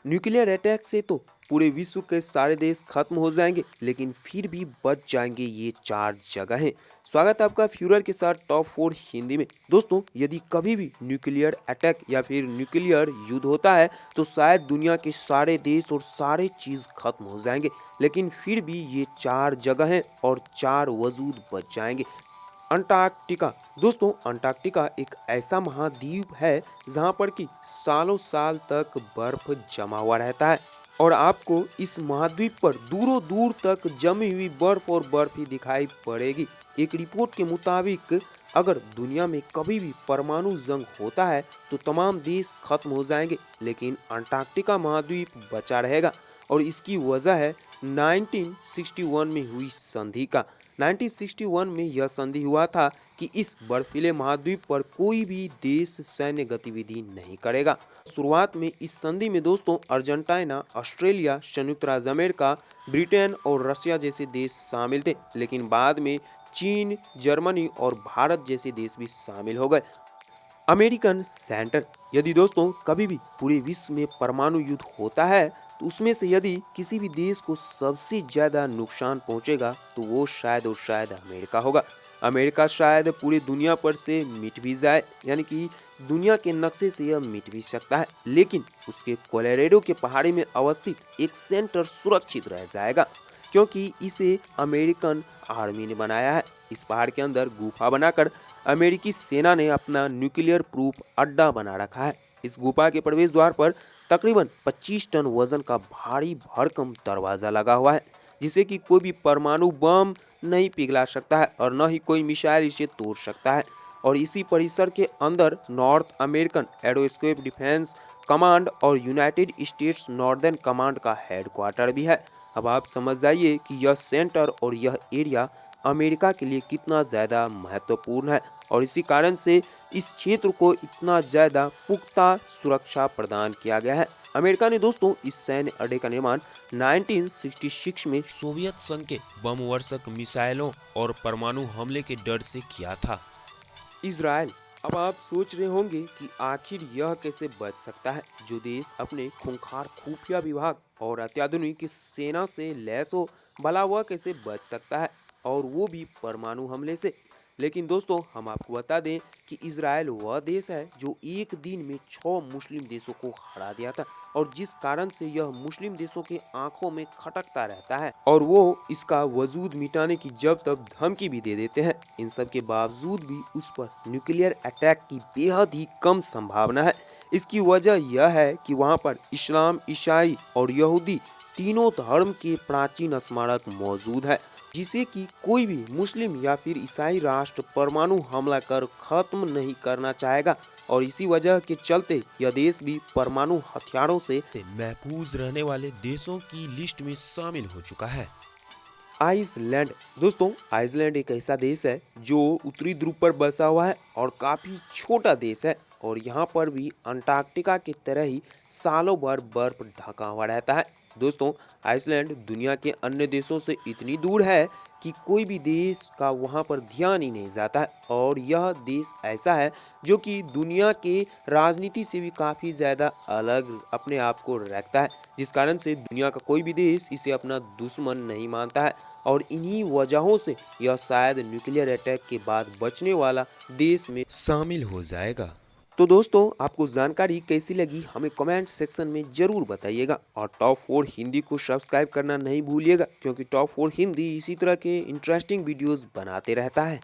Nuclear attack से तो पूरे विश्व के सारे देश खत्म हो जाएंगे, लेकिन फिर भी बच जाएंगे ये चार जगहें। स्वागत है आपका फ्यूरर के साथ टॉप 4 हिंदी में। दोस्तों, यदि कभी भी न्यूक्लियर अटैक या फिर न्यूक्लियर युद्ध होता है तो शायद दुनिया के सारे देश और सारे चीज खत्म हो जाएंगे, लेकिन फिर भी ये चार जगहें और चार वजूद बच जाएंगे। अंटार्कटिका। दोस्तों, अंटार्कटिका एक ऐसा महाद्वीप है जहां पर कि सालों साल तक बर्फ जमा हुआ रहता है और आपको इस महाद्वीप पर दूरों दूर तक जमी हुई बर्फ और बर्फ ही दिखाई पड़ेगी। एक रिपोर्ट के मुताबिक अगर दुनिया में कभी भी परमाणु जंग होता है तो तमाम देश खत्म हो जाएंगे, लेकिन अंटार्कटिका महाद्वीप बचा रहेगा। और इसकी वजह है 1961 में हुई संधि का। 1961 में यह संधि हुआ था कि इस बर्फीले महाद्वीप पर कोई भी देश सैन्य गतिविधि नहीं करेगा। शुरुआत में इस संधि में दोस्तों अर्जेंटीना, ऑस्ट्रेलिया, संयुक्त राज्य अमेरिका, ब्रिटेन और रशिया जैसे देश शामिल थे, लेकिन बाद में चीन, जर्मनी और भारत जैसे देश भी शामिल हो गए। American centre. यदि दोस्तों कभी भी पूरे विश्व में परमाणु युद्ध होता है तो उसमें से यदि किसी भी देश को सबसे ज्यादा नुकसान पहुंचेगा तो वो शायद और शायद अमेरिका होगा। अमेरिका शायद पूरी दुनिया पर से मिट भी जाए, यानी कि दुनिया के नक्शे से यह मिट भी सकता है, लेकिन उसके कोलोराडो के पहाड़ी में अवस्थित एक सेंटर सुरक्षित रह जाएगा, क्योंकि इसे अमेरिकन आर्मी ने बनाया है। इस पहाड़ के अंदर गुफा बनाकर अमेरिकी सेना ने अपना न्यूक्लियर प्रूफ अड्डा बना रखा है। इस गुफा के प्रवेश द्वार पर तकरीबन 25 टन वजन का भारी भरकम दरवाजा लगा हुआ है, जिसे कि कोई भी परमाणु बम नहीं पिघला सकता है और न ही कोई मिसाइल इसे तोड़ सकता है। और इसी परिसर के अंदर north American aerospace defence command और यूनाइटेड स्टेट्स नॉर्दर्न कमांड का हेडक्वार्टर भी है। अब आप समझ जाइए कि यह सेंटर और यह एरिया अमेरिका के लिए कितना ज़्यादा महत्वपूर्ण है और इसी कारण से इस क्षेत्र को इतना ज़्यादा पुख्ता सुरक्षा प्रदान किया गया है। अमेरिका ने दोस्तों इस सैन्य अड्डे का निर्माण 1966 में सोवियत संघ के बम वर्षक मिसाइलों और परमाणु हमले के डर से किया था। इजराइल। अब आप सोच रहे होंगे कि आखिर यह कैसे बच सकता है, जो देश अपने खूंखार खुफिया विभाग और अत्याधुनिक सेना से लैस हो, भला वह कैसे बच सकता है, और वो भी परमाणु हमले से। लेकिन दोस्तों, हम आपको बता दें कि इजराइल वह देश है जो एक दिन में 6 मुस्लिम देशों को हरा दिया था और जिस कारण से यह मुस्लिम देशों के आंखों में खटकता रहता है और वो इसका वजूद मिटाने की जब तक धमकी भी दे देते हैं। इन सब के बावजूद भी उस पर न्यूक्लियर अटैक की बेहद ही कम संभावना है। इसकी वजह यह है कि वहाँ पर इस्लाम, ईसाई और यहूदी तीनों धर्म के प्राचीन स्मारक मौजूद है, जिसे कि कोई भी मुस्लिम या फिर ईसाई राष्ट्र परमाणु हमला कर खत्म नहीं करना चाहेगा और इसी वजह के चलते यह देश भी परमाणु हथियारों से महफूज रहने वाले देशों की लिस्ट में शामिल हो चुका है। आइसलैंड। दोस्तों, आइसलैंड एक ऐसा देश है जो उत्तरी ध्रुव पर बसा हुआ है और काफी छोटा देश है और यहाँ पर भी अंटार्कटिका की तरह ही सालों भर बर्फ ढका हुआ रहता है। दोस्तों, आइसलैंड दुनिया के अन्य देशों से इतनी दूर है कि कोई भी देश का वहाँ पर ध्यान ही नहीं जाता है और यह देश ऐसा है जो कि दुनिया के राजनीति से भी काफ़ी ज़्यादा अलग अपने आप को रखता है, जिस कारण से दुनिया का कोई भी देश इसे अपना दुश्मन नहीं मानता है और इन्हीं वजहों से यह शायद न्यूक्लियर अटैक के बाद बचने वाला देश में शामिल हो जाएगा। तो दोस्तों, आपको जानकारी कैसी लगी हमें कमेंट सेक्शन में ज़रूर बताइएगा और टॉप 4 हिंदी को सब्सक्राइब करना नहीं भूलिएगा, क्योंकि टॉप 4 हिंदी इसी तरह के इंटरेस्टिंग वीडियोस बनाते रहता है।